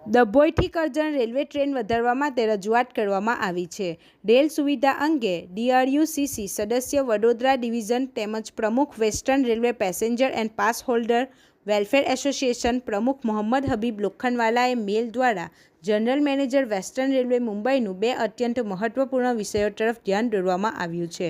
ડભોઈથી Karjan railway train વધારવા માટે રજૂઆત કરવામાં આવી છે. રેલ સુવિધા અંગે DRUCC સદસ્ય વડોદરા ડિવિઝન તેમજ પ્રમુખ western railway passenger and pass holder welfare association પ્રમુખ મોહમ્મદ હબીબ લોખંડવાલાએ મેલ દ્વારા જનરલ મેનેજર વેસ્ટર્ન રેલવે મુંબઈનું 2 અત્યંત મહત્વપૂર્ણ વિષયો તરફ ધ્યાન દોરવામાં આવ્યું છે.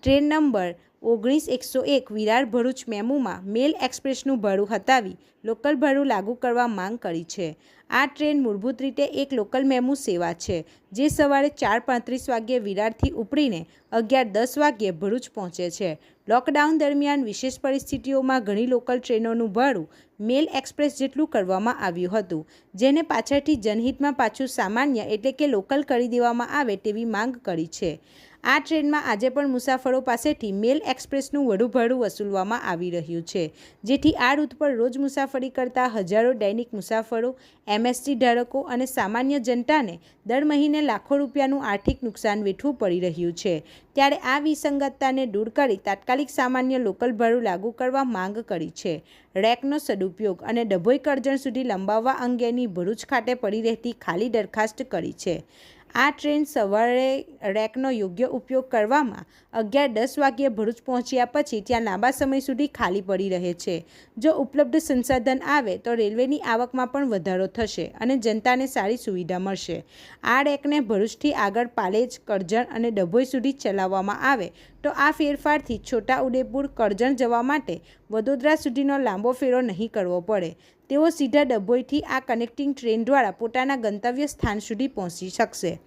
ટ્રેન નંબર 19101 વિરાર ભરૂચ મેમુમાં મેલ એક્સપ્રેસનું ભાડું હટાવી લોકલ ભાડું લાગુ કરવા માંગ કરી છે. આ ટ્રેન મૂળભૂત રીતે એક લોકલ મેમુ સેવા છે, જે સવારે 4:35 વાગ્યે વિરારથી ઉપડીને 11:10 વાગ્યે ભરૂચ પહોંચે છે. લોકડાઉન દરમિયાન વિશેષ પરિસ્થિતિઓમાં ઘણી લોકલ ટ્રેનોનું ભાડું મેલ એક્સપ્રેસ જેટલું કરવામાં આવ્યું હતું, જેને પાછળથી જનહિતમાં પાછું સામાન્ય એટલે કે લોકલ કરી દેવામાં આવે તેવી માંગ કરી છે. આ ટ્રેનમાં આજે પણ મુસાફરો પાસેથી મેલ એક્સપ્રેસનું વધુ ભાડું વસૂલવામાં આવી રહ્યું છે, જેથી આ રૂટ પર રોજ મુસાફરી કરતા હજારો દૈનિક મુસાફરો, MST ધારકો અને સામાન્ય જનતાને દર મહિને લાખો રૂપિયાનું આર્થિક નુકસાન વેઠવું પડી રહ્યું છે. ત્યારે આ વિસંગતતાને દૂર કરી તાત્કાલિક સામાન્ય લોકલ ભાડું લાગુ કરવા માંગ કરી છે. રેકનો સદુપયોગ અને ડભોઈ કરજણ સુધી લંબાવવા અંગેની ભરૂચ ખાતે પડી રહેતી ખાલી દરખાસ્ત કરી છે. આ ટ્રેન સવારે રેકનો યોગ્ય ઉપયોગ કરવામાં 11:10 વાગ્યે ભરૂચ પહોંચ્યા પછી ત્યાં લાંબા સમય સુધી ખાલી પડી રહે છે. જો ઉપલબ્ધ સંસાધન આવે તો રેલવેની આવકમાં પણ વધારો થશે અને જનતાને સારી સુવિધા મળશે. આ રેકને ભરૂચથી આગળ પાલેજ, કરજણ અને ડભોઈ સુધી ચલાવવામાં આવે તો આ ફેરફારથી છોટાઉદેપુર, કરજણ જવા માટે વડોદરા સુધીનો લાંબો ફેરો નહીં કરવો પડે. તેઓ સીધા ડભોઈથી આ કનેક્ટિંગ ટ્રેન દ્વારા પોતાના ગંતવ્ય સ્થાન સુધી પહોંચી શકશે.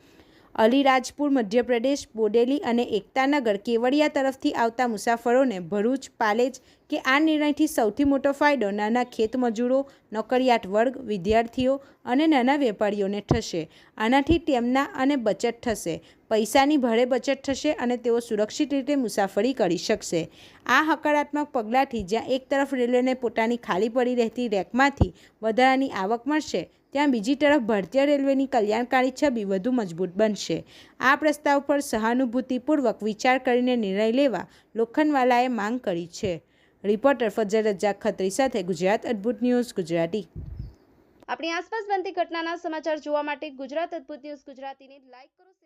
અલીરાજપુર, મધ્યપ્રદેશ, બોડેલી અને એકતાનગર, કેવડિયા તરફથી આવતા મુસાફરોને ભરૂચ, પાલેજ કે આ નિર્ણયથી સૌથી મોટો ફાયદો નાના ખેતમજૂરો, નોકરિયાત વર્ગ, વિદ્યાર્થીઓ અને નાના વેપારીઓને થશે. આનાથી તેમના અને બચત થશે, પૈસાની ભારે બચત થશે અને તેઓ સુરક્ષિત રીતે મુસાફરી કરી શકશે. આ હકારાત્મક પગલાંથી જ્યાં એક તરફ રેલવેને પોતાની ખાલી પડી રહેતી રેકમાંથી વધારાની આવક મળશે, ત્યાં બીજી તરફ ભારતીય રેલવેની કલ્યાણકારી છબી વધુ મજબૂત બનશે. આ પ્રસ્તાવ પર સહાનુભૂતિપૂર્વક વિચાર કરીને નિર્ણય લેવા લોખંડવાલાએ માંગ કરી છે. રિપોર્ટર ફજલ રજાક ખત્રી સાથે ગુજરાત અદ્ભુત ન્યૂઝ, ગુજરાતી. આપણી આસપાસ બનતી ઘટનાના સમાચાર જોવા માટે ગુજરાત અદ્ભુત ન્યૂઝ ગુજરાતીને લાઈક કરો.